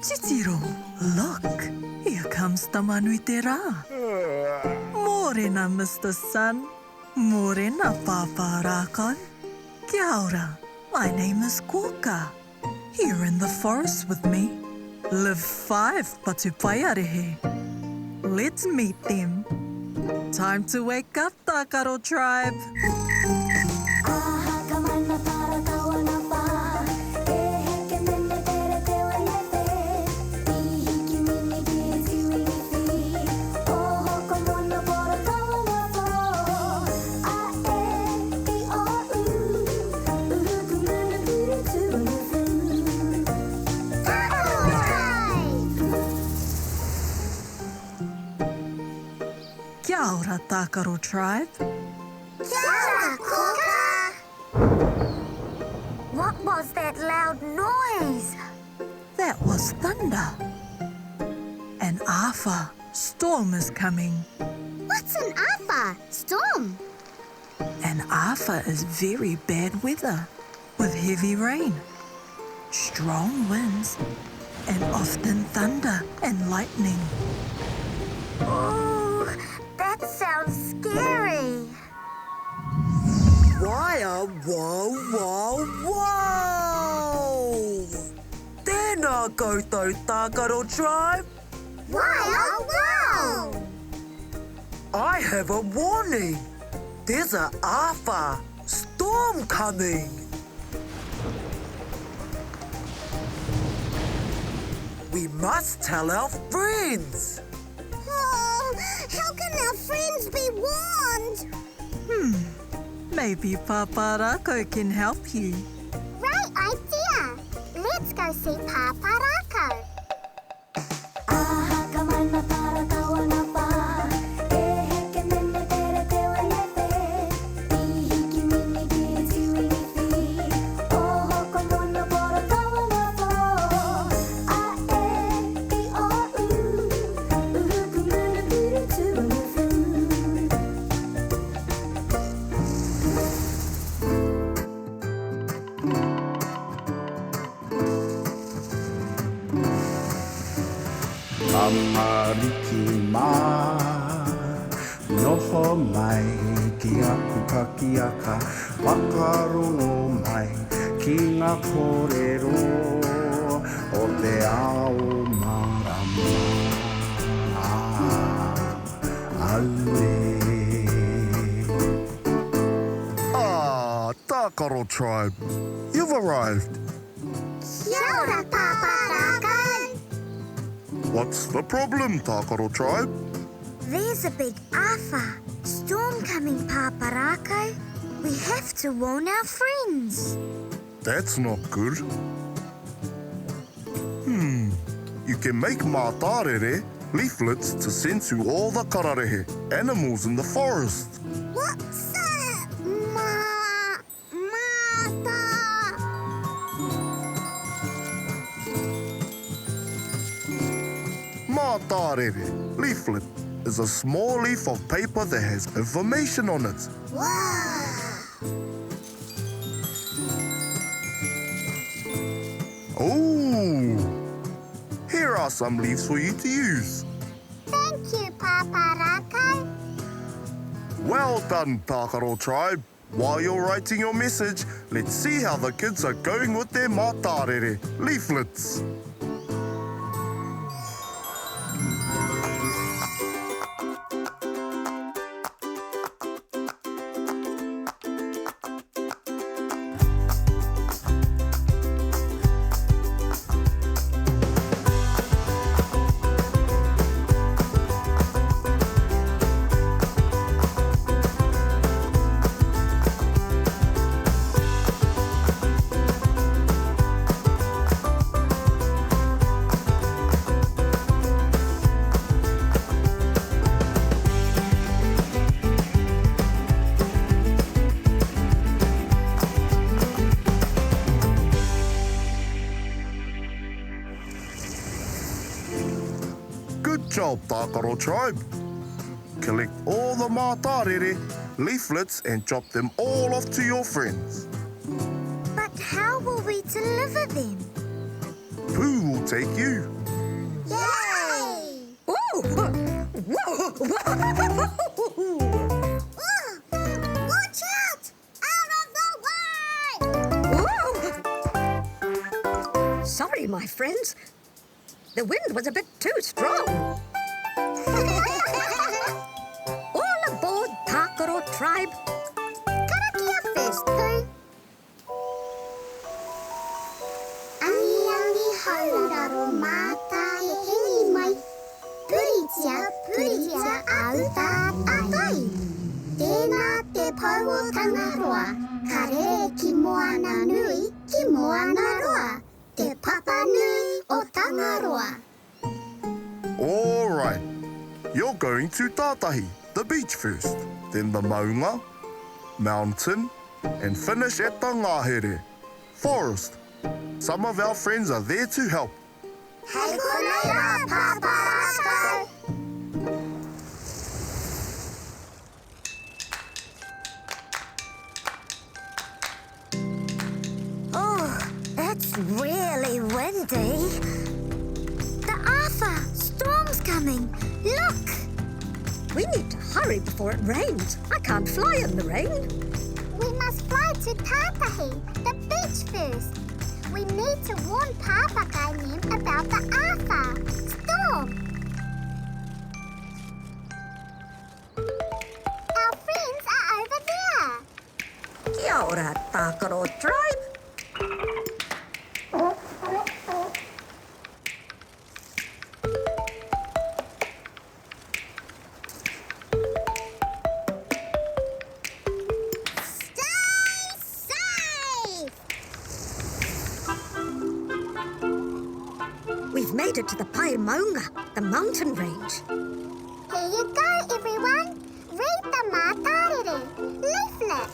Titiro, look, here comes Tamanui te rā. Morena, Mr. Sun. Morena, Pāpā Rākau. Kia ora, my name is Kōkā. Here in the forest with me live 5 Patupaiarehe. Let's meet them. Time to wake up, Tākaro Tribe. Kia ora, Tākaro Tribe. Kia ora, Kōkā! What was that loud noise? That was thunder. An āwha storm is coming. What's an āwha storm? An āwha is very bad weather with heavy rain, strong winds, and often thunder and lightning. Oh, that sounds scary. Waia, wow, wow, wow! Tēnā koutou, Tākaro Tribe. Wow, wow! I have a warning. There's a āwha storm coming. We must tell our friends. Oh, how can our friends be warned? Maybe Pāpā Rākau can help you. Right idea. Let's go see Pāpā Rākau. Amariki mā, noho mai ki aku kakiaka, whakarongo mai ki ngā kōrero o te ao marama. Aue. Ah, Tākaro Tribe, you've arrived. Kia ora, Pāpā Rākau. What's the problem, Tākaro Tribe? There's a big āwha storm coming, Pāpā Rākau. We have to warn our friends. That's not good. You can make mātarere, leaflets to send to all the kararehe, animals in the forest. What's that? Mātarere, leaflet, is a small leaf of paper that has information on it. Wow! Oh! Here are some leaves for you to use. Thank you, Pāpā Rākau. Well done, Tākaro Tribe. While you're writing your message, let's see how the kids are going with their mātarere, leaflets. Good job, Tākaro Tribe. Collect all the mātarere, leaflets and drop them all off to your friends. But how will we deliver them? Pooh will take you. Yay! Ooh! Whoa! Watch out! Out of the way! Whoa! Sorry, my friends. The wind was a bit too strong. All aboard Tākaro Tribe. Karakia first, Pooh. Angi hauraro mātai hei mai. Puritia auta atai. Tēnā te pau o tangaroa. Karere ki moana nui ki moana roa. Te papa nui o tangaroa. All right. You're going to Tātahi, the beach first, then the maunga, mountain, and finish at the ngahere, forest. Some of our friends are there to help. Hei koneira, Pāpā Rākau. Oh, it's really windy. The Arthur, storm's coming. Look! We need to hurry before it rains. I can't fly in the rain. We must fly to Tātahi, the beach first. We need to warn Pāpakai about the Arthur storm. Our friends are over there. Kia ora, Tākaro Tribe. Stay safe! We've made it to the Maunga, the mountain range. Here you go, everyone. Read the Mātarere leaflet.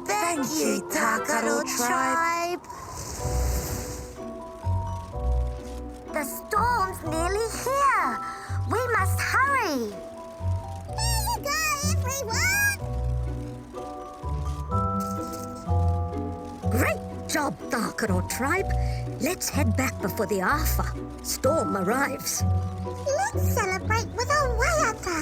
Thank you, Tākaro Tribe. The storm's nearly here. We must hurry. Here you go, everyone. Great job, Tākaro Tribe. Let's head back before the Arthur storm arrives. Let's celebrate with a waiata.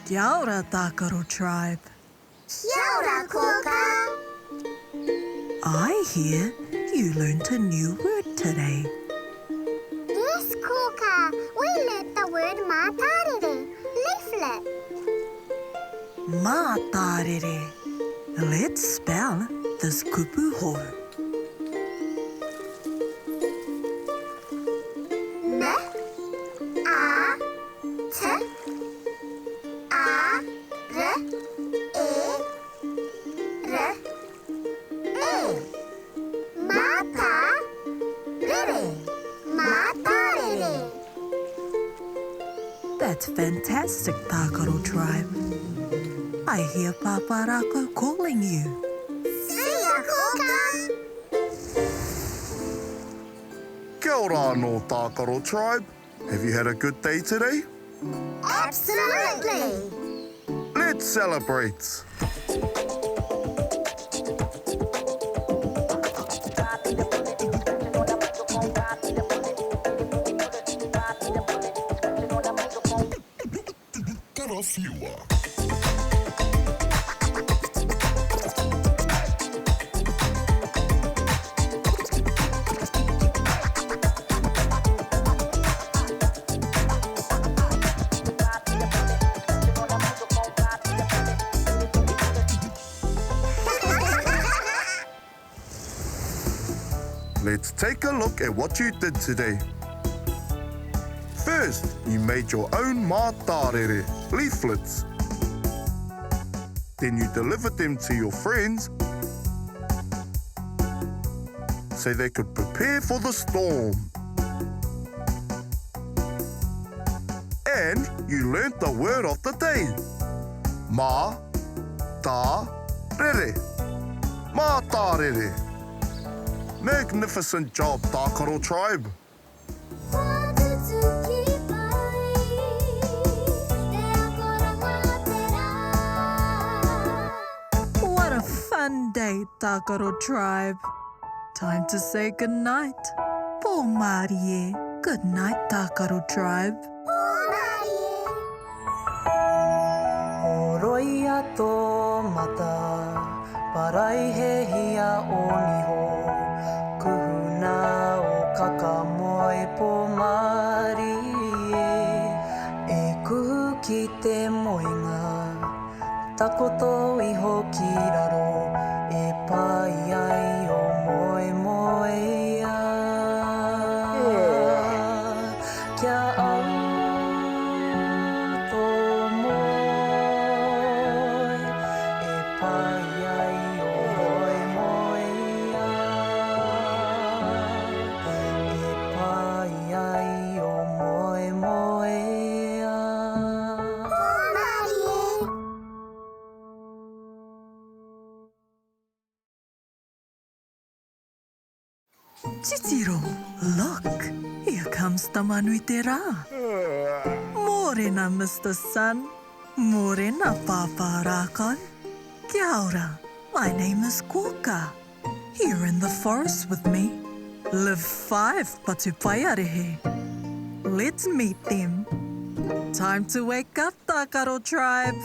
Kia ora, Tākaro Tribe. Kia ora, Kōkā. I hear you learnt a new word today. Yes, Kōkā. We learnt the word Mātarere, leaflet. Mātarere. Let's spell this kupu ho. fantastic, Tākaro Tribe. I hear Pāpā Rākau calling you. See ya, Kōkā! Kia ora no Tākaro Tribe. Have you had a good day today? Absolutely! Let's celebrate. Let's take a look at what you did today. First, you made your own mātārehe leaflets. Then you delivered them to your friends so they could prepare for the storm. And you learnt the word of the day. Mā-tā-rere. Mātārehe. Magnificent job, Tākaro Tribe. What a fun day, Tākaro Tribe. Time to say goodnight. Po Māori. Good night, Tākaro Tribe. O roia tō mata, parai he hia o niho. Kuhuna o kakamoe po Māori e kuhu ki te moinga. Takoto iho ki raro e pai ai o moe moe ia. Kia au tō moe e pai ai o moe moe ia. E pai ai o moe moe ia. Titiro, look. Here comes Tamanui te rā. Morena, Mr. Sun. Morena, Pāpā Rākau. Kia ora. My name is Kōkā. Here in the forest with me live 5 Patupaiarehe. Let's meet them. Time to wake up, Tākaro Tribe.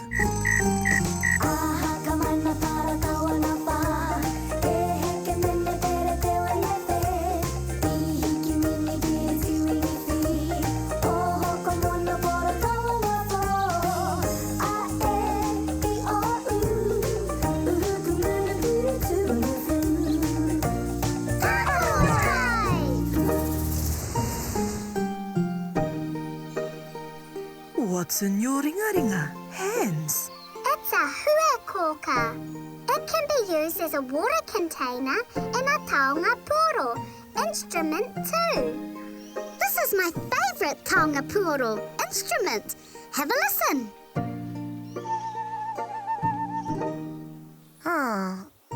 What's in your ringa-ringa? Hands. It's a hua, Kōkā. It can be used as a water container and a taonga pūoro instrument too. This is my favourite taonga pūoro instrument. Have a listen.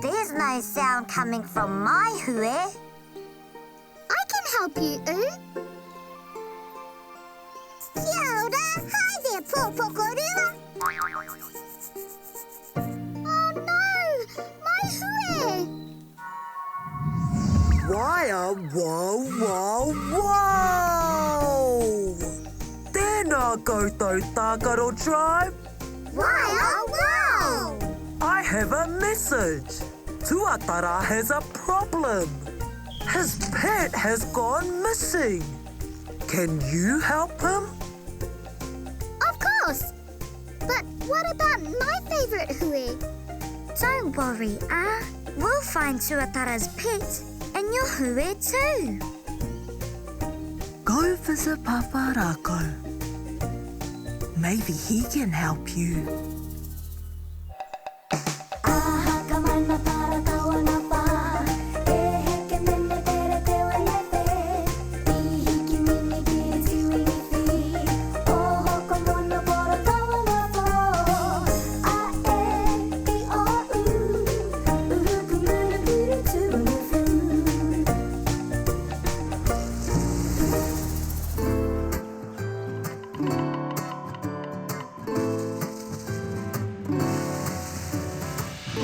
There's no sound coming from my hue. I can help you, Oo. Kia ora. Hi there, pōpokorua. Oh no, my hue. Waia, wow, wow, wow! Tēnā koutou, Tākaro Tribe. Wow, wow. I have a message. Tuatara has a problem. His pet has gone missing. Can you help him? Of course. But what about my favourite hue? Don't worry, we'll find Tuatara's pet and your hue too. Go visit Pāpā Rākau. Maybe he can help you. Oh,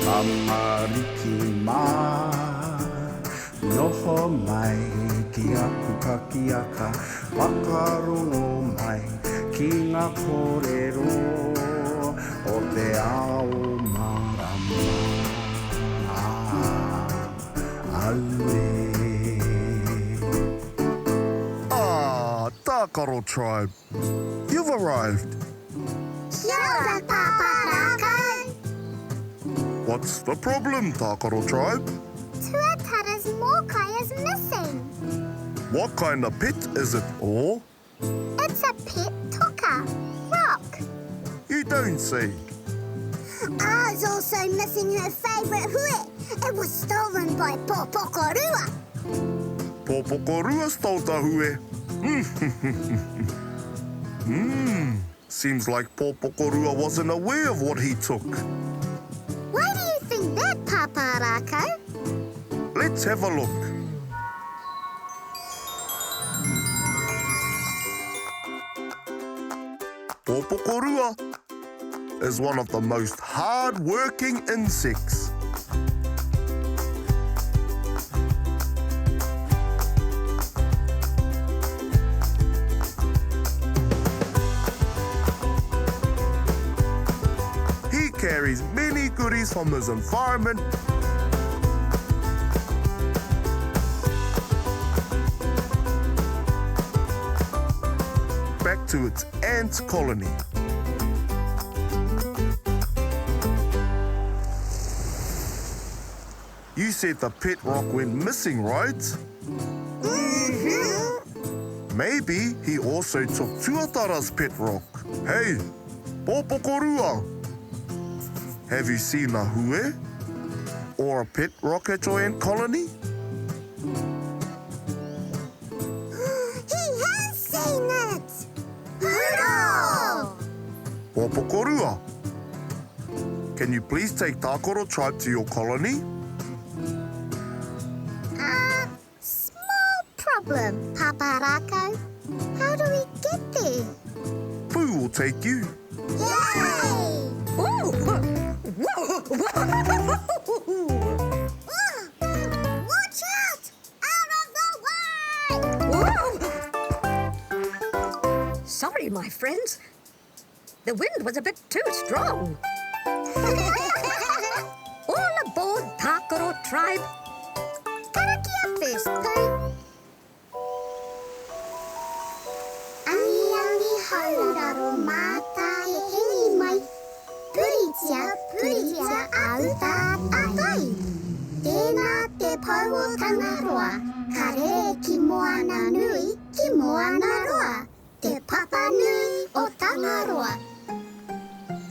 Papariki mā, noho mai ki aku kakiaka, whakarongo mai ki ngā kōrero o te ao marama. Aue. Tākaro Tribe, you've arrived. Kia ora, Pāpā Rākau. What's the problem, Tākaro Tribe? Tuatara's mokai is missing. What kind of pet is it, or? It's a pet toka, rock. You don't say. Ours also missing her favourite hui. It was stolen by Pōpokorua. Pōpokorua stole the hue. Seems like Pōpokorua wasn't aware of what he took. Why do you think that, Pāpā Rākau? Let's have a look. Pōpokorua is one of the most hard-working insects. He carries many goodies from his environment back to its ant colony. You said the pet rock went missing, right? Maybe he also took Tuatara's pet rock. Hey, Pōpokorua! Have you seen a hue? Or a pet rock at your ant colony? He has seen it! Hurrah! Pōpokorua, can you please take Tākaro Tribe to your colony? Small problem, Pāpā Rākau. How do we get there? Pooh will take you. Yay! Watch out! Out of the way! Sorry, my friends. The wind was a bit too strong. All aboard Tākaro Tribe. Karakia first, Pooh. Angi hauraro mātai e heni mai. Puritia au tātai. Tēnā te pau o tangaroa. Karere ki moana nui, ki moana roa. Te papa nui o tangaroa.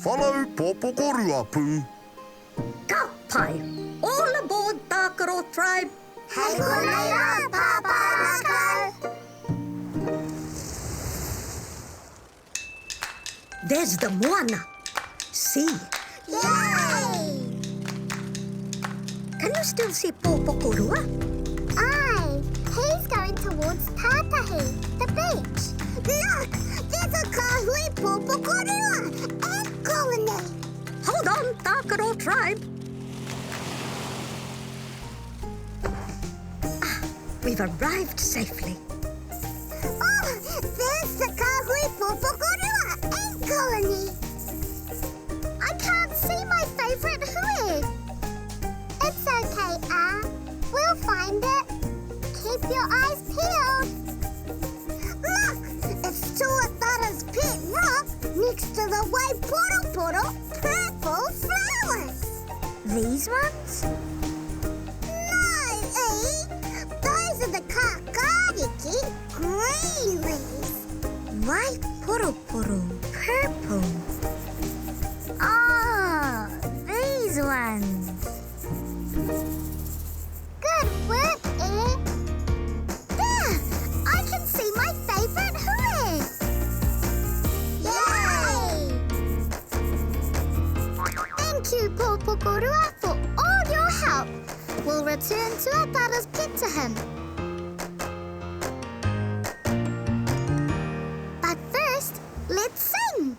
Follow Pōpokorua, Pooh. Ka pai. All aboard Tākaro Tribe. Hei koreira, Pāpā Rākau. There's the moana. See? Yay! Can you still see Pōpokorua? Aye, he's going towards Tātahi, the beach. Look, there's a kahui Pōpokorua ant colony. Hold on, Tākaro Tribe. We've arrived safely. Oh, there's the kahui Pōpokorua ant colony. I can't see my favourite hui. It's okay, we'll find it. Keep your eyes peeled. Look, it's Tuatara's pet rock next to the white poro purple flowers. These ones? No, those are the kanikani green leaves. White poro, purple. Oh, these ones. Good work, There! I can see my favourite hui! Yay! Thank you, Pōpokorua, for all your help. We'll return Tuatara's pet to him. But first, let's sing!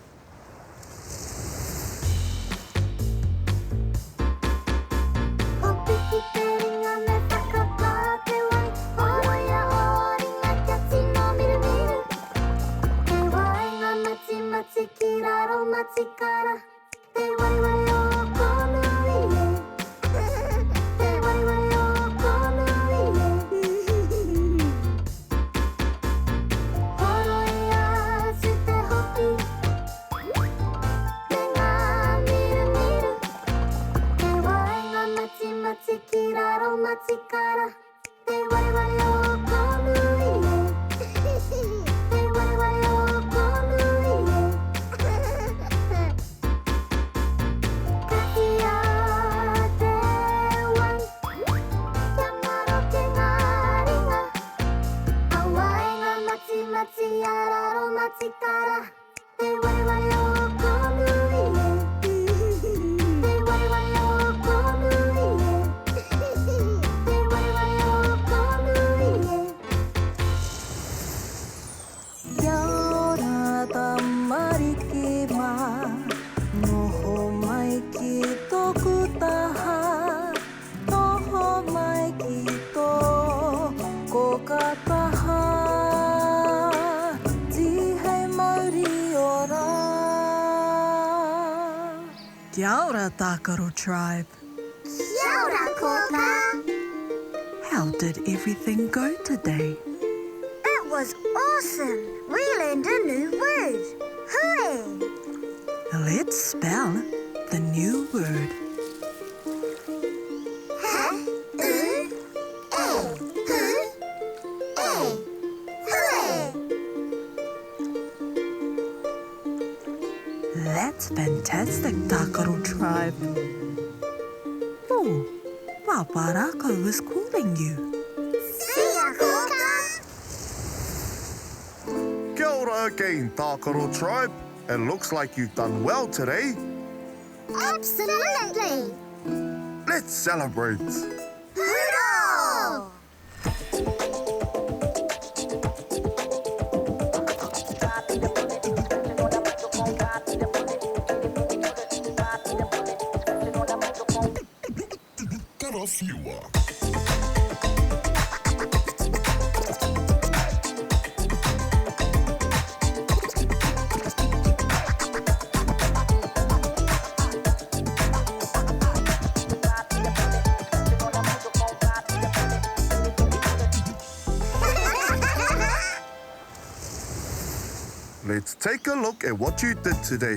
matikara, te waiwai o konui e. Te waiwai o konui e. Kahi a te wai, kia maro ke ngā ringa. Awai ngā mati mati araro matikara, te waiwai o konui e. Te waiwai o konui e. Te waiwai o konui e. Kia ora tamariki mā, noho mai ki tōku taha, noho mai ki tō Kōkā taha, tihei Māori ora. Kia ora Tākaro Tribe. Kia ora, Kōkā. How did everything go today? It was awesome. We learned a new word. Hui! Let's spell the new word. That's fantastic, Tākaro Tribe. Oh, Pāpā Rākau is calling you. See ya, Kōkā. Kia ora again, Tākaro Tribe. It looks like you've done well today. Absolutely. Let's celebrate. Hoorah! Let's take a look at what you did today.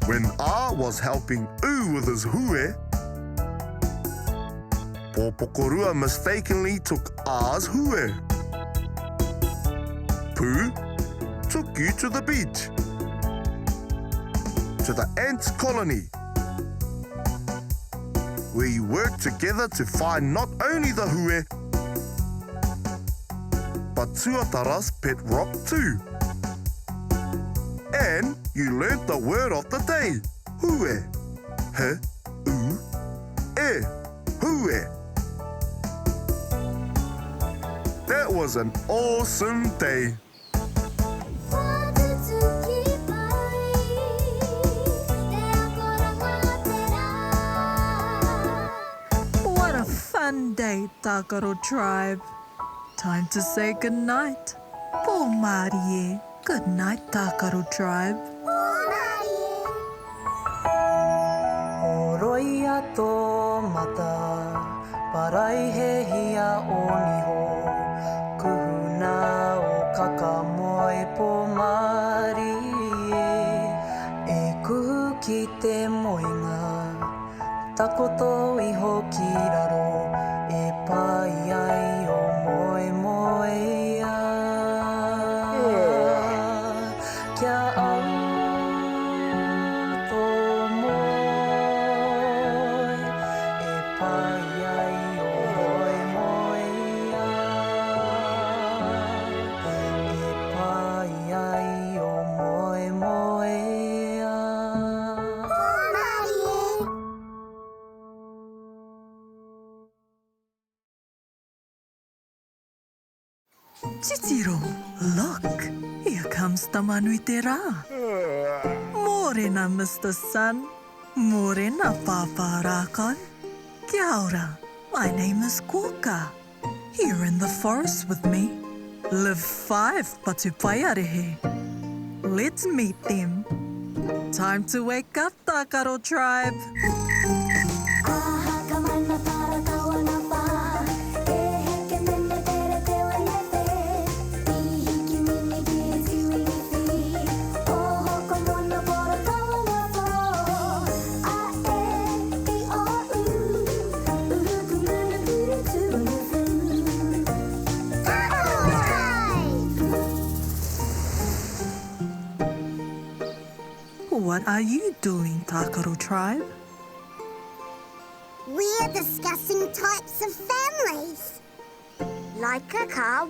When A was helping U with his hue, Pōpokorua mistakenly took A's hue. Pū took you to the beach, to the ants colony, where you worked together to find not only the hue, but Tuatara's pet rock too. And you learnt the word of the day, hue. H-U-E, hue. That was an awesome day. What a fun day, Tākaro Tribe. Time to say goodnight. Pō Māori e. Good night, Tākaro Tribe. Oroi a tō mata, paraihehia o niho, kuhuna o kakamoe pō Māori e kuhu ki te moinga, takoto iho ki raro, e pai ai o moe moe ia. Kia au tō moe, e pai ai o moe moe ia. E pai ai o moe moe ia. Titiro, look. Here comes Tamanui te rā. Morena, Mr. Sun. Morena, Pāpā Rākau. Kia ora. My name is Kōkā. Here in the forest with me live 5 Patupaiarehe. Let's meet them. Time to wake up, Tākaro Tribe. Ooh. are you doing, Tākaro Tribe? We're discussing types of families. Like a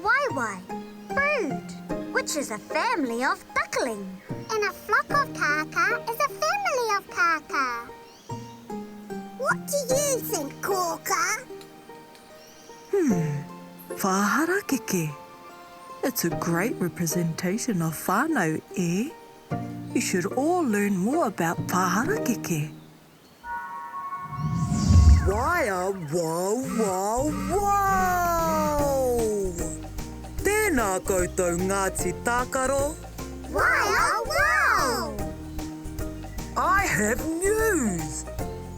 waiwai, brood, which is a family of duckling. And a flock of kaka is a family of kaka. What do you think, Kōkā? Whaharakeke. It's a great representation of whānau, eh? You should all learn more about whaharakeke. Waia, wow, wow, wow! Tēnā koutou Ngāti Tākaro. Wow, wow! I have news!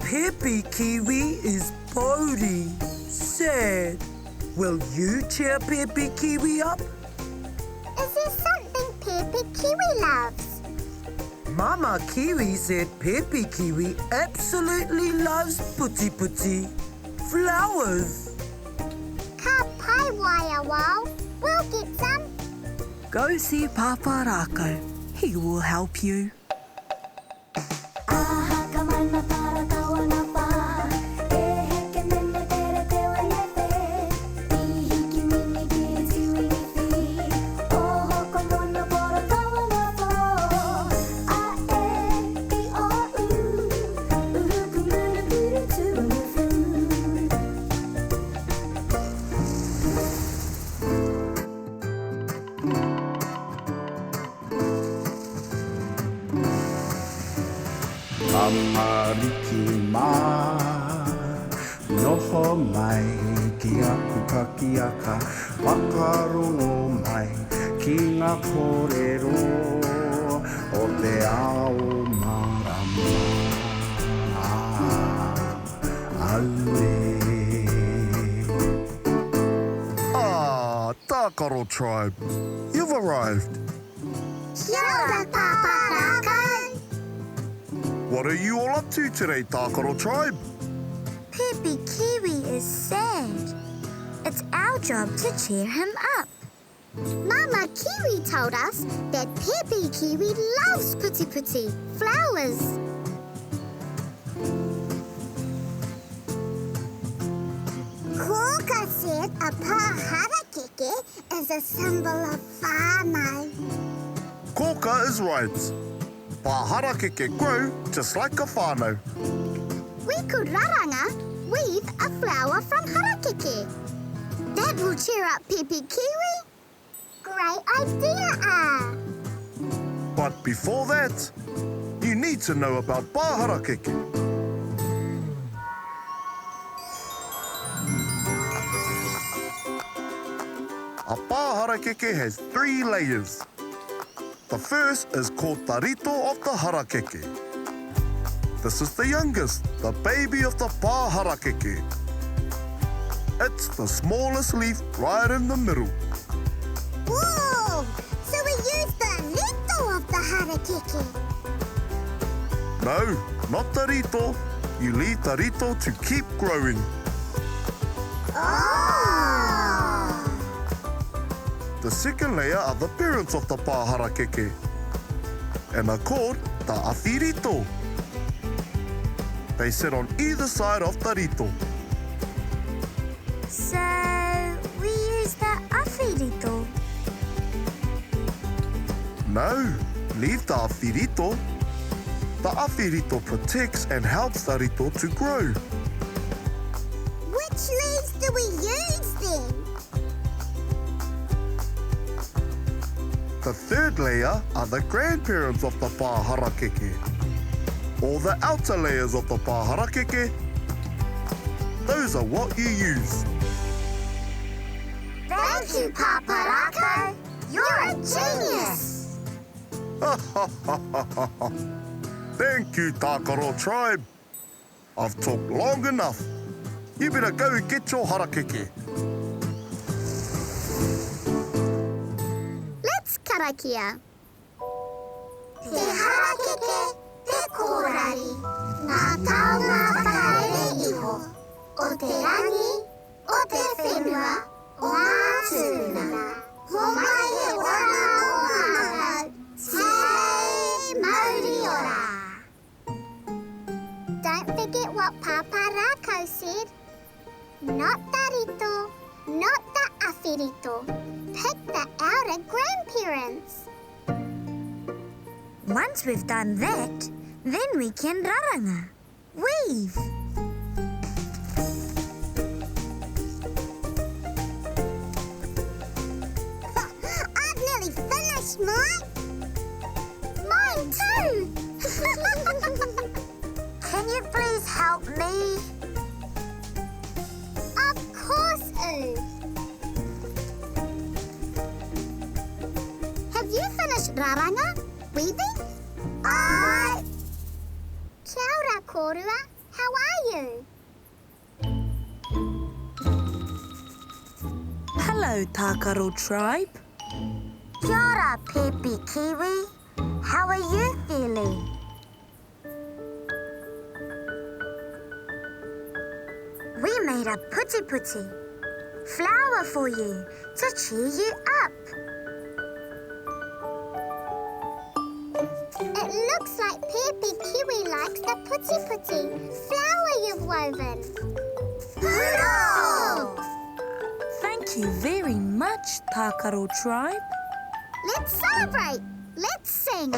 Pepe Kiwi is Pōri. Sad. Will you cheer Pepe Kiwi up? Is there something Pepe Kiwi loves? Mama Kiwi said Pepe Kiwi absolutely loves puti, flowers. Ka pai waia wao. We'll get some. Go see Pāpā Rākau. He will help you. Amariki mā, noho mai ki aku kakiaka, whakarongo mai ki ngā kōrero o te ao marama. Aue. Ah, Tākaro Tribe, you've arrived. Kia ora, Pāpā Rākau. What are you all up to today, Tākaro Tribe? Pepe Kiwi is sad. It's our job to cheer him up. Mama Kiwi told us that Pepe Kiwi loves puti, flowers. Kōkā said a pāharakeke is a symbol of whānau. Kōkā is right. Pāharakeke grow just like a whānau. We could raranga weave a flower from harakeke. That will cheer up Pepe Kiwi. Great idea, But before that, you need to know about pāharakeke. A pāharakeke has 3 layers. The first is called the rito of the harakeke. This is the youngest, the baby of the pāharakeke. It's the smallest leaf right in the middle. Whoa! So we use the rito of the harakeke. No, not the rito. You leave the rito to keep growing. Oh! The second layer are the parents of the pāharakeke and are called the awhirito. They sit on either side of the rito. So we use the awhirito. No, leave the awhirito. The awhirito protects and helps the rito to grow. Which leaves do we use then? The third layer are the grandparents of the pāharakeke, or the outer layers of the pāharakeke. Those are what you use. Thank you, Pāpā Rākau. You're a genius. Thank you, Tākaro Tribe. I've talked long enough. You better go and get your harakeke. Let's karakia. Te harakeke, te kōrari, ngā taonga whakarere iho, o te rangi, o te whenua, o ngā tūna. Ho mai e wana o ngānau, te Māori ora. Don't forget what Pāpā Rākau said. Not the rito, not the awhirito. Pick the outer grandparents. Once we've done that, then we can raranga. Weave. I've nearly finished mine. Mine too. Can you please help me? Of course, Have you finished raranga? Weaving? Kia ora, kōrua. How are you? Hello, Tākaro Tribe. Kia ora, Pepi Kiwi. How are you feeling? We made a puti flower for you to cheer you up. It looks like Pepi Kiwi likes the puti flower you've woven. Hurrah! Thank you very much, Tākaro Tribe. Let's celebrate. Let's sing.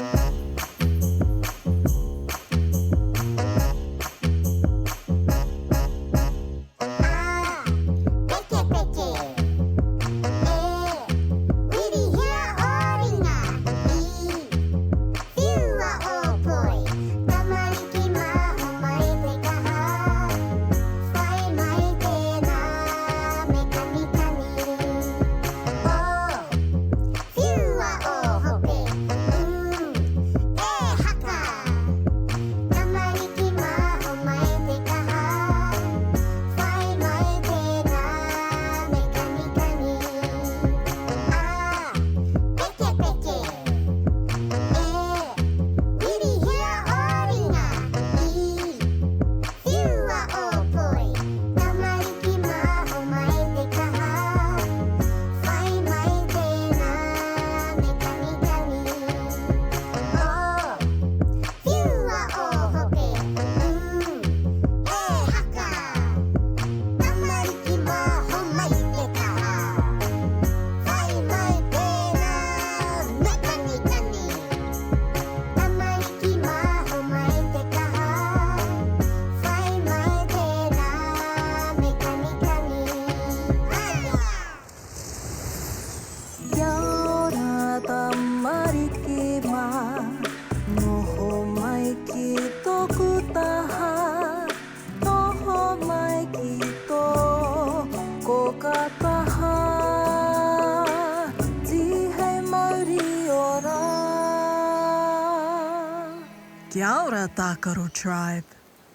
Kia ora, Tākaro Tribe.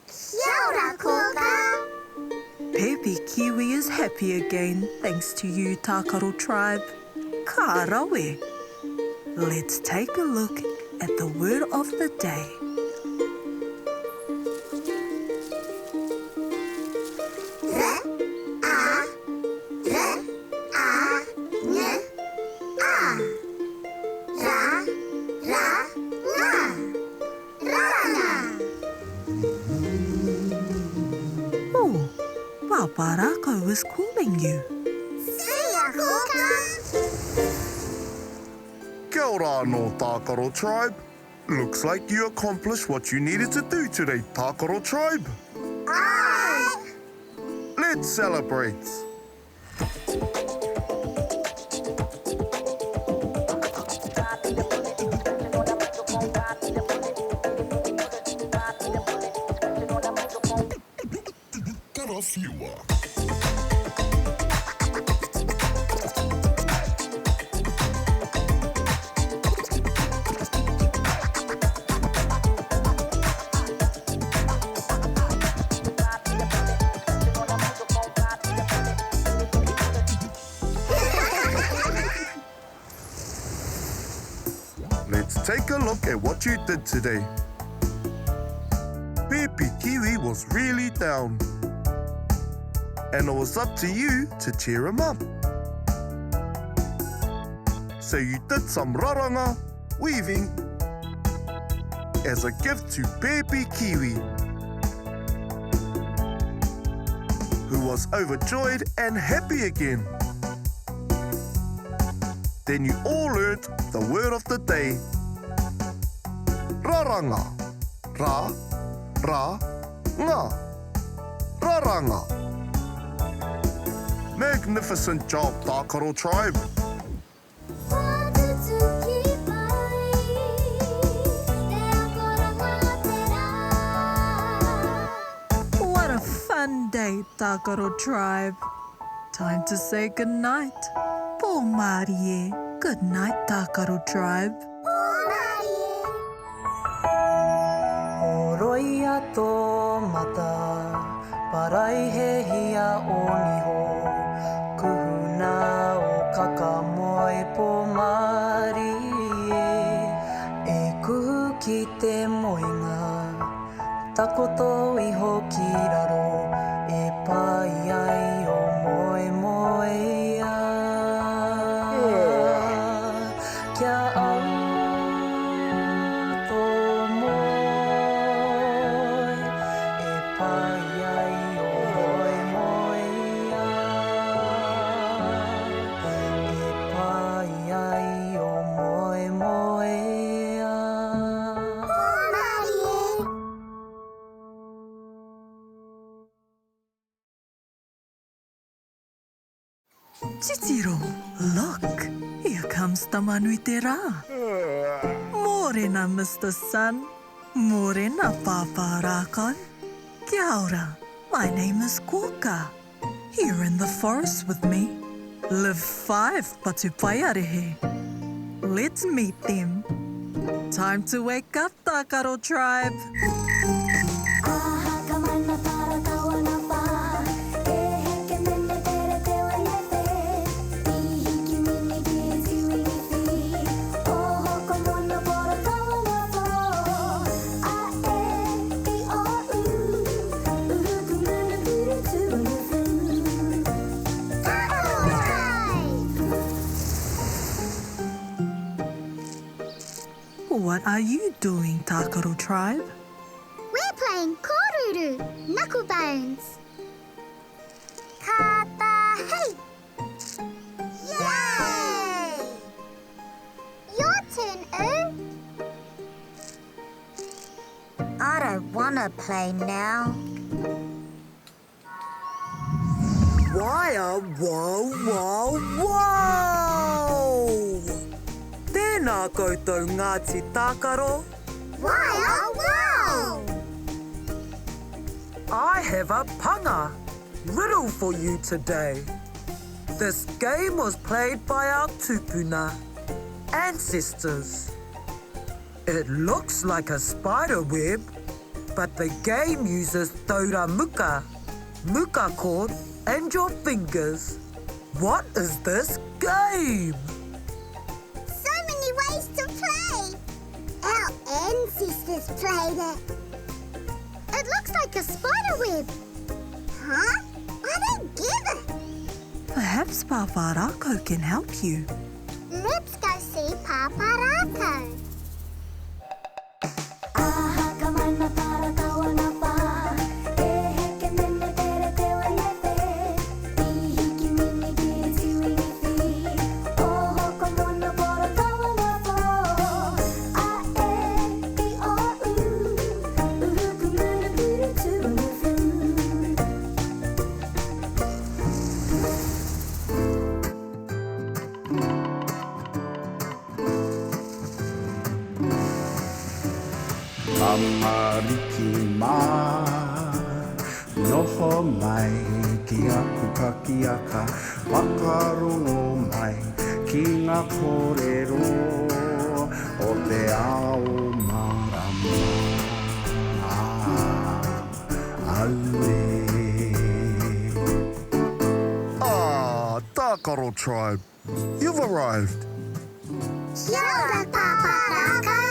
Kia ora, Kōkā. Pepi Kiwi is happy again thanks to you, Tākaro Tribe. Ka rawe. Let's take a look at the word of the day. Oh, Pāpā Rākau is calling you. See ya, Kōkā. Kia ora anō, Tākaro Tribe. Looks like you accomplished what you needed to do today, Tākaro Tribe. Aye. Let's celebrate. Let's take a look at what you did today. Pepi Kiwi was really down, and it was up to you to cheer him up. So you did some raranga, weaving, as a gift to Pepi Kiwi. was overjoyed and happy again. Then you all learnt the word of the day. Raranga. Ra, ra, nga. Raranga. Magnificent job, Tākaro Tribe. What a fun day, Tākaro Tribe. Time to say goodnight. Pō Māori e. Good night, Tākaro Tribe. Oroi a tō mata, paraihehia o niho, kuhuna o kakamoe pō Māori e kuhu ki te moenga, takoto iho ki raro, e pai ai o moe moe ia. Kia au tō moe, e pai ai o moe moe ia. E pai ai o moe moe ia. Titiro, look. Here comes Tamanui te rā. Mōrena, Mr. Sun. Mōrena, Pāpā Rākau. Kia ora. My name is Kōkā. Here in the forest with me live 5 Patupaiarehe. Let's meet them. Time to wake up, Tākaro Tribe. What are you doing, Tākaro Tribe? We're playing kōruru, knuckle bones. Kātahi! Yay! Your turn, I don't want to play now. Waia, wow, wow, wow! Tēnā koutou Ngāti Tākaro. Wow, wow! I have a panga riddle for you today. This game was played by our tupuna ancestors. It looks like a spider web, but the game uses taura muka, muka cord, and your fingers. What is this game? So many ways to play. Our ancestors played it. It looks like a spider web. Huh? I don't get it. Perhaps Pāpā Rākau can help you. Let's go see Pāpā Rākau. Amariki mā, noho mai ki aku kakiaka, whakarongo mai ki ngā kōrero o te ao marama. Aue. Ah, Tākaro Tribe, you've arrived. Kia ora, Pāpā Rākau.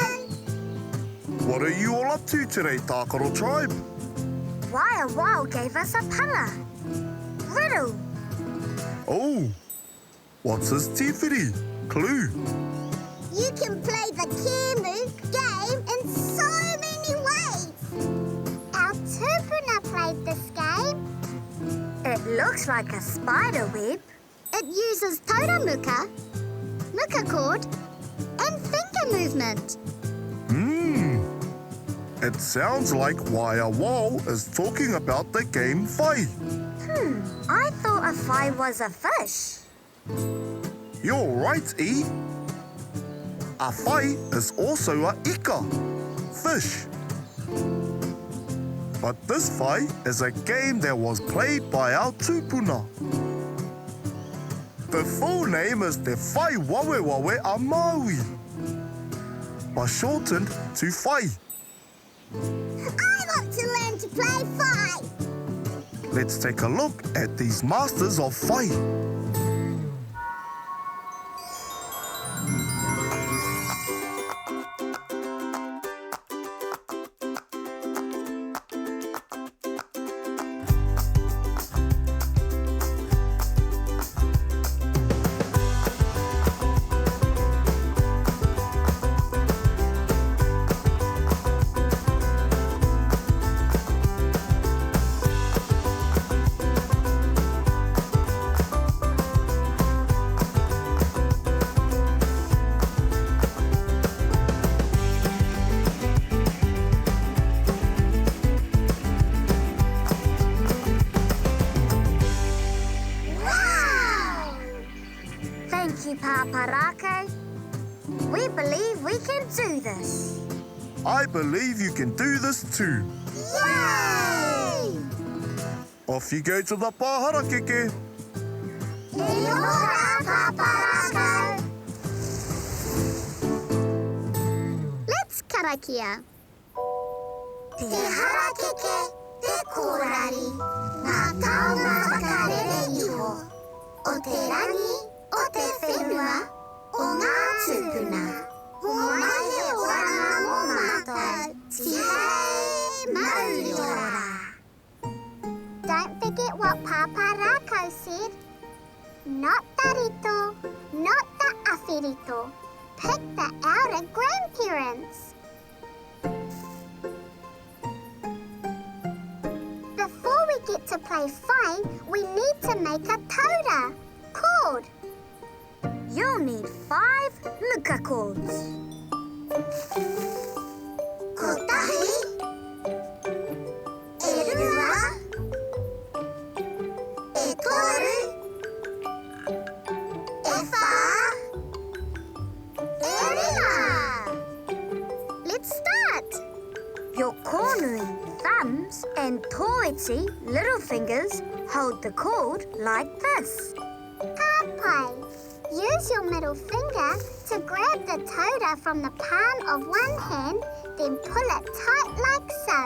What are you all up to today, Tākaro Tribe? Wao gave us a panga. Riddle. Oh, what's his tīwhiri? Clue. You can play the Kēmu game in so many ways. Our tupuna played this game. It Looks like a spider web. It uses taura muka cord, and finger movement. It sounds like Wao is talking about the game whai. I thought a whai was a fish. You're right, E. A whai is also a ika, fish. But this whai is a game that was played by our tūpuna. The full name is Te Whai Wawe Wawe a Maui, but shortened to whai. I want to learn to play whai. Let's take a look at these masters of whai. Thank you, Pāpā Rākau. We believe we can do this. I believe you can do this too. Yay! Off you go to the pāhara keke. Kia ora, Pāpā Rākau. Let's karakia. Te harakeke, te kōrari, ngā taonga whakarere iho, o te rangi, o te whenua, o ngā tūpuna, o mahi oranga mō mātou, tihei mauri ora. Don't forget what Pāpā Rākau said. Not the rito, not the awhirito. Pick the outer grandparents. Before we get to play whai, we need to make a taura, cord. You'll need 5 muka cords. Kotahi, e rua, e toru, e wha, e rima. Let's start. Your cornering thumbs and toiti little fingers hold the cord like this. Kāpai. Use your middle finger to grab the taura from the palm of one hand, then pull it tight like so.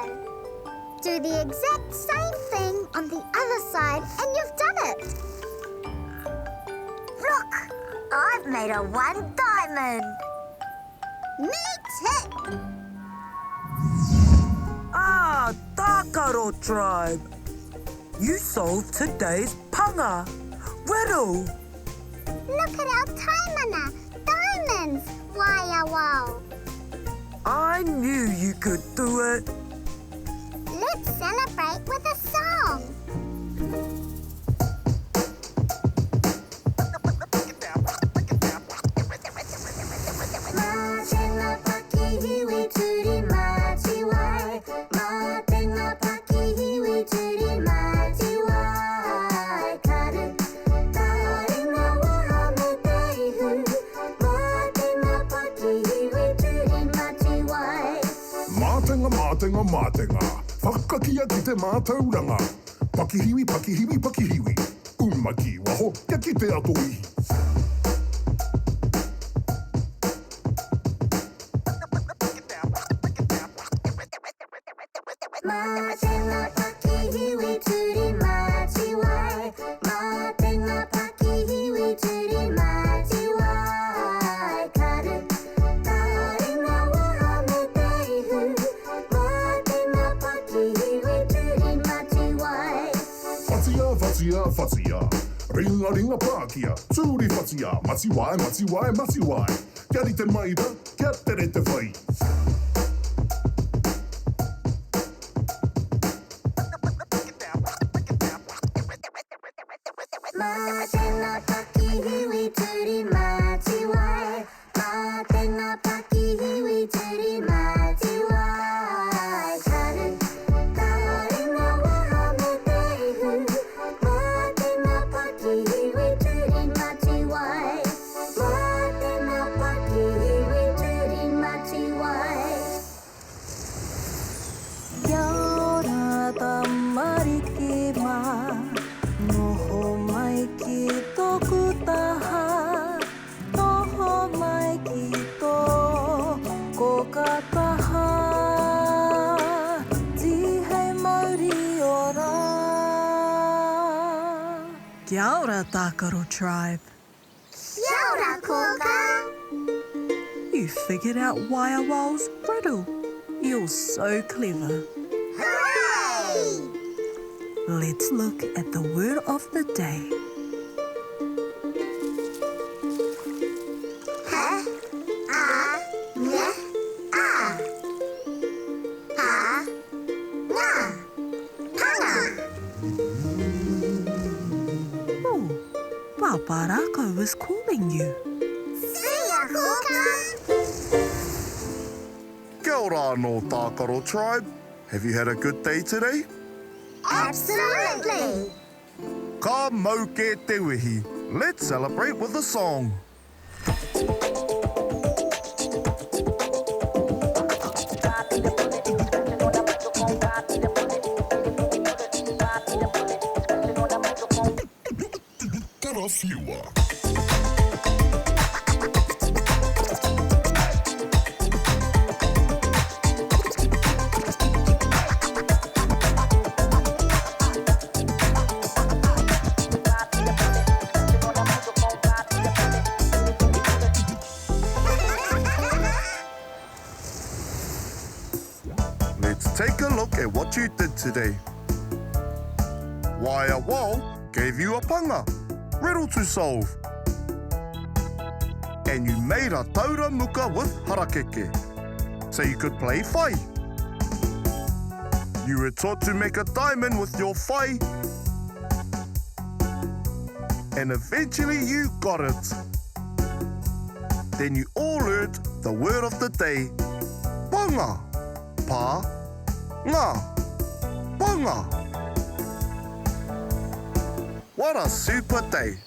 Do the exact same thing on the other side and you've done it. Look, I've made a 1 diamond. Me too. Ah, Tākaro Tribe. You solved today's panga. Riddle. Look at our taimana, diamonds, waia wow. I knew you could do it. Let's celebrate with a song. Mātenga, whakakia ki te mātauranga. Pakihiwi, pakihiwi, pakihiwi. Umaki, waho, kia ki te ato ihi. Mātenga pakihiwi turi māti wai. Mātenga pakihiwi turi māti wai. Karu, taringa waha me teihu. Mātenga pakihiwi turi māti wai. Whatia, whatia, whatia. Ringa, ringa pākia. Tūri whatia. Mati wai, mati wai, mati wai. Kia ri te maira, kia tere te whai. Mā tēnā paki hiwi turi māti wai. Mā tēnā paki hiwi turi māti wai. Karu, kāre ngā waha me te ihu. Mā tēnā paki hiwi turi māti wai. Mā tēnā paki hiwi turi māti wai. Kia ora tamariki mā, noho mai ki tōku taha, noho mai ki tō Kōkā taha, tihei Māori ora. Kia ora Tākaro Tribe. Kia ora, Kōkā. You figured out Wao's riddle. You're so clever. Hooray! Let's look at the word of the day. Ha, a, nga, a. Pa, nga, panga. Oh, Pāpā Rākau is calling you. See ya, Kōkā. Kia ora no Tākaro Tribe. Have you had a good day today? Absolutely. Ka mau ke te wihi. Let's celebrate with a song. Karafiua. Let's take a look at what you did today. Wao gave you a panga, riddle to solve. And you made a taura muka with harakeke, so you could play whai. You were taught to make a diamond with your whai. And eventually you got it. Then you all learned the word of the day, panga. Pa, nga, panga. What a super day.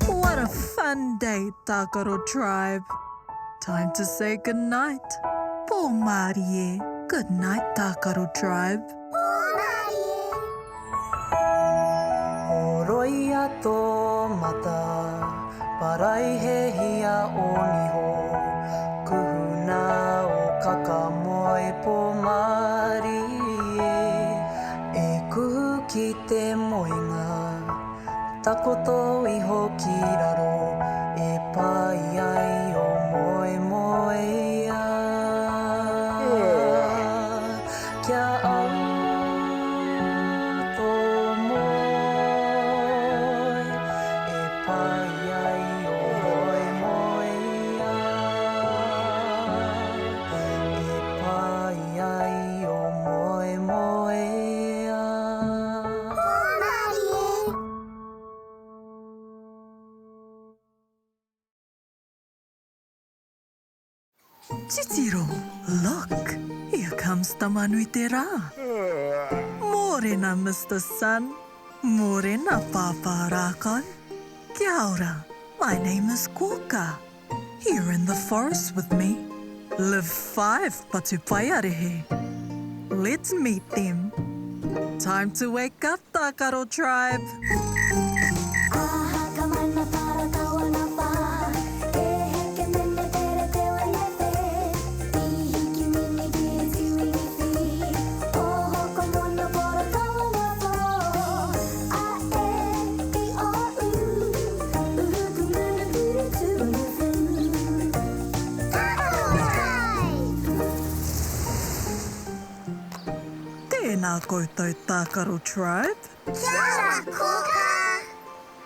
What a fun day, Tākaro Tribe. Time to say goodnight. Pō Māori e. Good night, Tākaro Tribe. Roia tō mata, paraihe o niho, kuhuna o kakamoe pō Māori e kuhu ki te moinga, takoto iho ki raro, e pai ai o moe moe ia. Kia au tō moe, e pai ai o moe moe ia. E pai ai o moe moe ia. Titiro, look. Here comes Tamanui te rā. Morena, Mr. Sun. Morena, Pāpā Rākau. Kia ora. My name is Kōkā. Here in the forest with me live 5 Patupaiarehe. Let's meet them. Time to wake up, Tākaro Tribe. Tēnā koutou, Tākaro Tribe. Kia ora, Kōkā.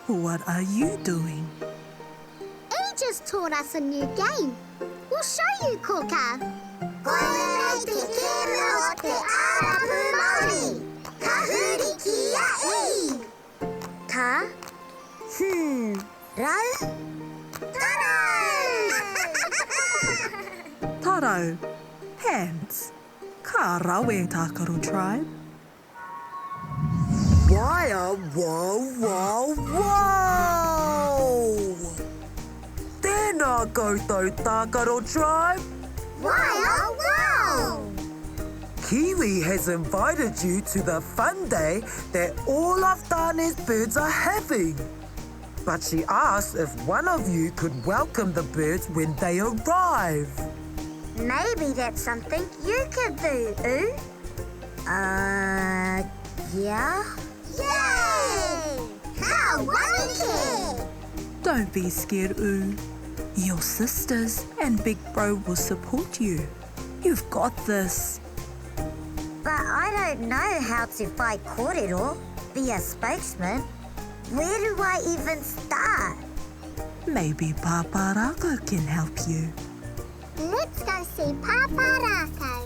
What are you doing? He just taught us a new game. We'll show you, Kōkā. Koe nei te kere o te Arapū Māori. Ka huri ki a i. Tā? Rau? Taro, hands. Ka rawe, Tākaro Tribe. Waia, wow, wow, wow! Tēnā koutou Tākaro Tribe. Wow, wow! Kiwi has invited you to the fun day that all of Tāne's birds are having. But she asked if one of you could welcome the birds when they arrive. Maybe that's something you could do, Oo? Yeah? Yay! How wonderful! Don't be scared, Oo. Your sisters and Big Bro will support you. You've got this. But I don't know how to fight kōrero, be a spokesman. Where do I even start? Maybe Pāpā Rākau can help you. Let's go see Pāpā Rākau.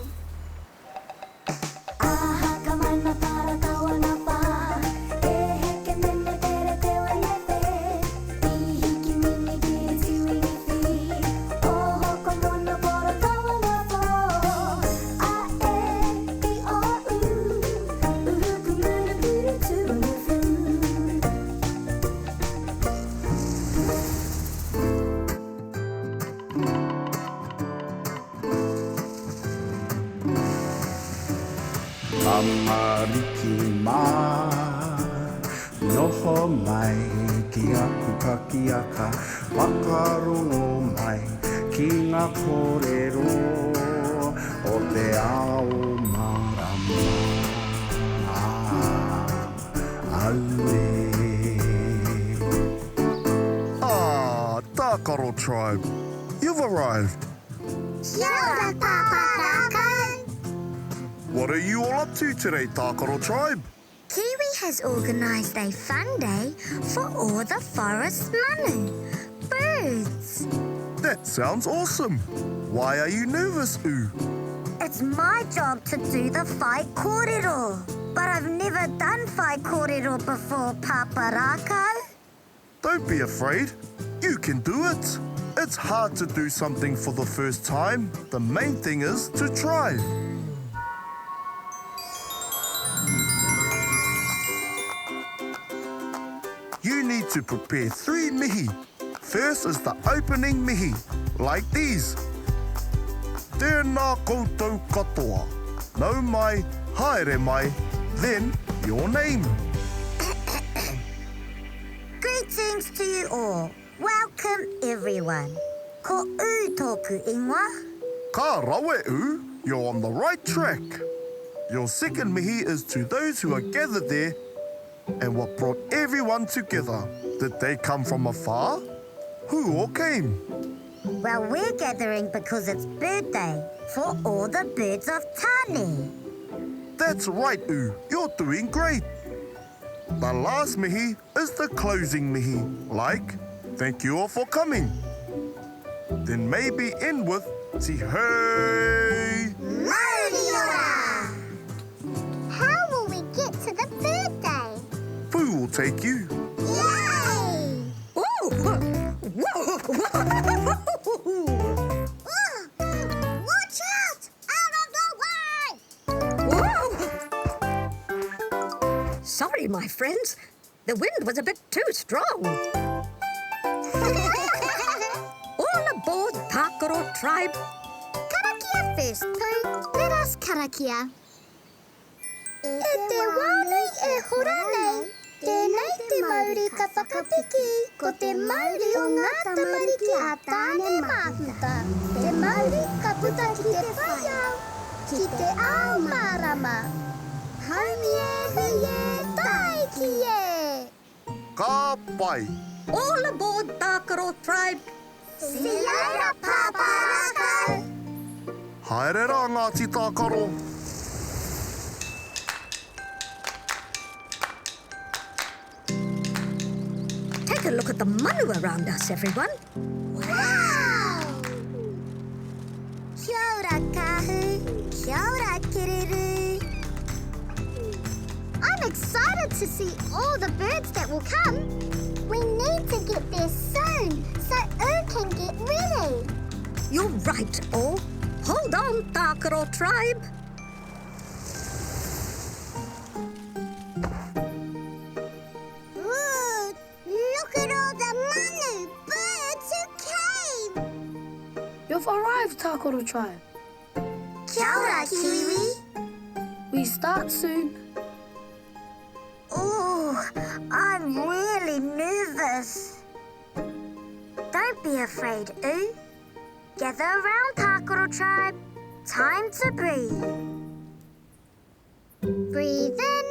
Amariki mā, noho mai ki aku kakiaka, whakarongo mai ki ngā kōrero o te ao marama. Aue. Tākaro Tribe, you've arrived. Kia ora, Pāpā Rākau. What are you all up to today, Tākaro Tribe? Kiwi has organised a fun day for all the forest manu, birds. That sounds awesome. Why are you nervous, Oo? It's my job to do the whai kōrero, but I've never done whai kōrero before, Pāpā Rākau. Don't be afraid. You can do it. It's hard to do something for the first time. The main thing is to try. You need to prepare 3 mihi. First is the opening mihi, like these. Tēnā koutou katoa. Nau mai, haere mai, then your name. Greetings to you all. Welcome, everyone. Ko U tōku ingoa. Ka rawe, Oo. You're on the right track. Your second mihi is to those who are gathered there and what brought everyone together. Did they come from afar? Who all came? Well, we're gathering because it's bird day for all the birds of Tāne. That's right, Oo. You're doing great. The last mihi is the closing mihi, like, thank you all for coming. Then maybe end with, si hei. Mauri ora! How will we get to the bird day? Who will take you? Yay! Watch out! Out of the way! Sorry, my friends. The wind was a bit too strong. All aboard, Tākaro Tribe. Karakia first, Pooh. Let us karakia. E te wānei e hora nei, tēnei te Māori ka whakapiki, ko te Māori o ngā tamariki a tāne māhuta. Te Māori ka puta ki te whaiau, ki te ao marama. Haumie, huie, tai ki e. Ka pai. All aboard, Tākaro Tribe. See you later, Pāpā Rākau. Haere rā, Ngāti Tākaro. Take a look at the manu around us, everyone. Wow! Kia ora, kahu. to see all the birds that will come. We need to get there soon so can get ready. You're right, O. Hold on, Tākaro Tribe. Ooh, look at all the manu birds who came. You've arrived, Tākaro Tribe. Kia ora, Kiwi. We start soon. Oh, I'm really nervous. Don't be afraid, Oo. Gather around, Tākaro Tribe. Time to breathe. Breathe in.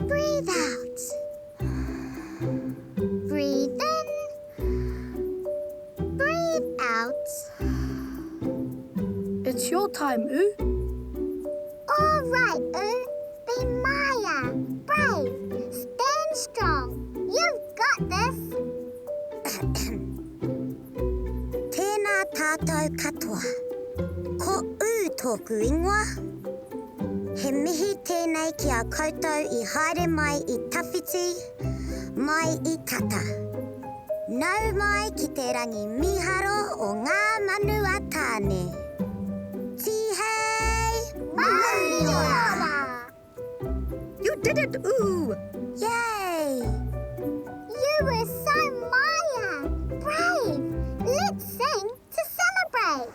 Breathe out. Breathe in. Breathe out. It's your time, Oo. All right, Be Maya. Brave. Stand strong. You've got this. Tēnā tātou katoa. Ko tōku ingoa. He mihi tēnei ki a koutou I haere mai I tawhiti, mai I tata. Nau mai ki te rangi miharo o ngā manu a tāne. Tihei! Māori ora! You did it, Oo. Yay! You were so Maya. Brave. Let's sing to celebrate.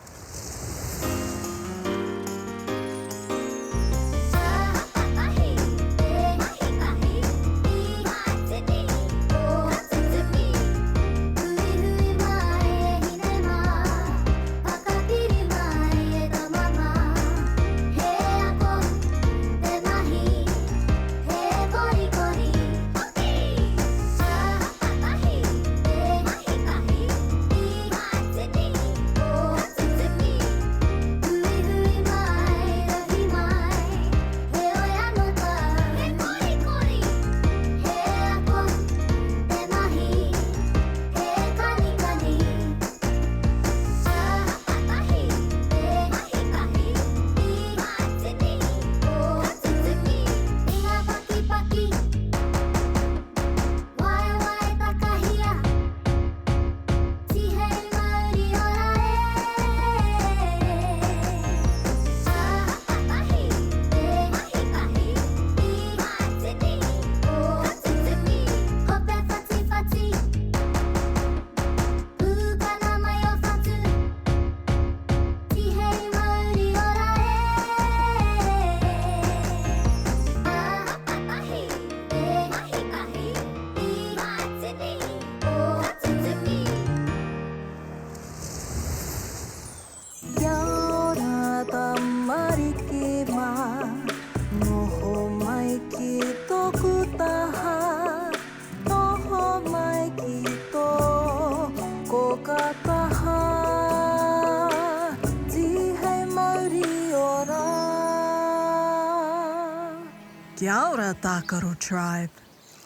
Kia ora, Tākaro Tribe.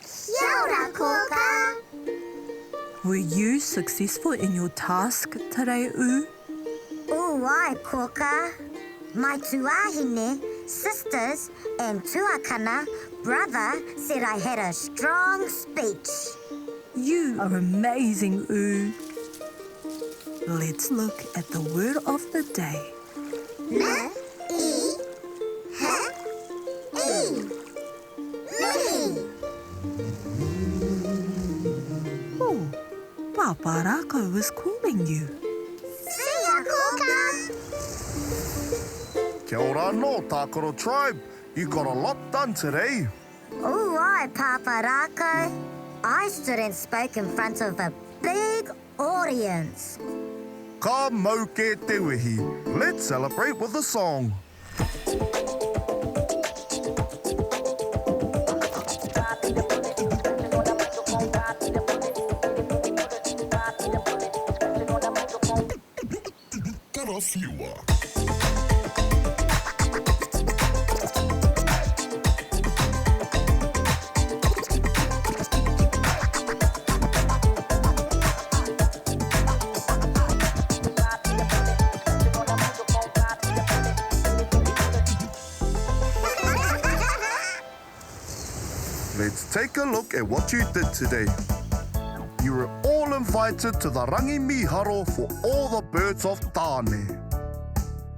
Kia ora, Kōkā. Were you successful in your task today, Oo? Ai, Kōkā. My tuahine, sisters and tuakana brother said I had a strong speech. You are amazing, Oo. Let's look at the word of the day. Oh, Pāpā Rākau is calling you. See ya, Kōkā. Kia ora no, Tākaro Tribe. You got a lot done today. Ai, Pāpā Rākau. I stood and spoke in front of a big audience. Ka mau ke te wehi. Let's celebrate with a song. take a look at what you did today. You were all invited to the rangi miharo for all the birds of Tāne.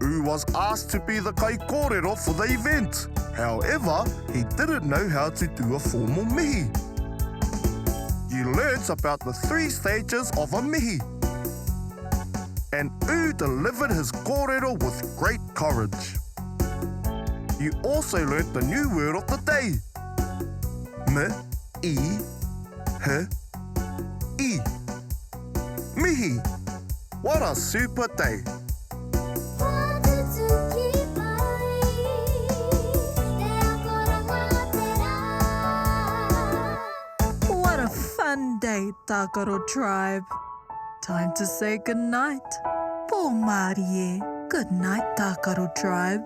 U was asked to be the kai kōrero for the event. However, he didn't know how to do a formal mihi. You learnt about the 3 stages of a mihi. And U delivered his kōrero with great courage. You also learnt the new word of the day. Mi-i-hi-i. Mihi. What a super day. What a fun day, Tākaro Tribe. Time to say goodnight. Po Māori e. Good night, Tākaro Tribe.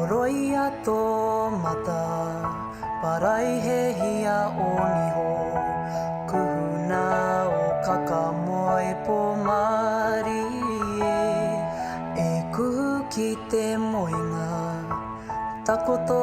Roi a tō mata, parai he hia o niho. Kuhuna o kakamoe po Māori e. E kuhu ki te moinga, takoto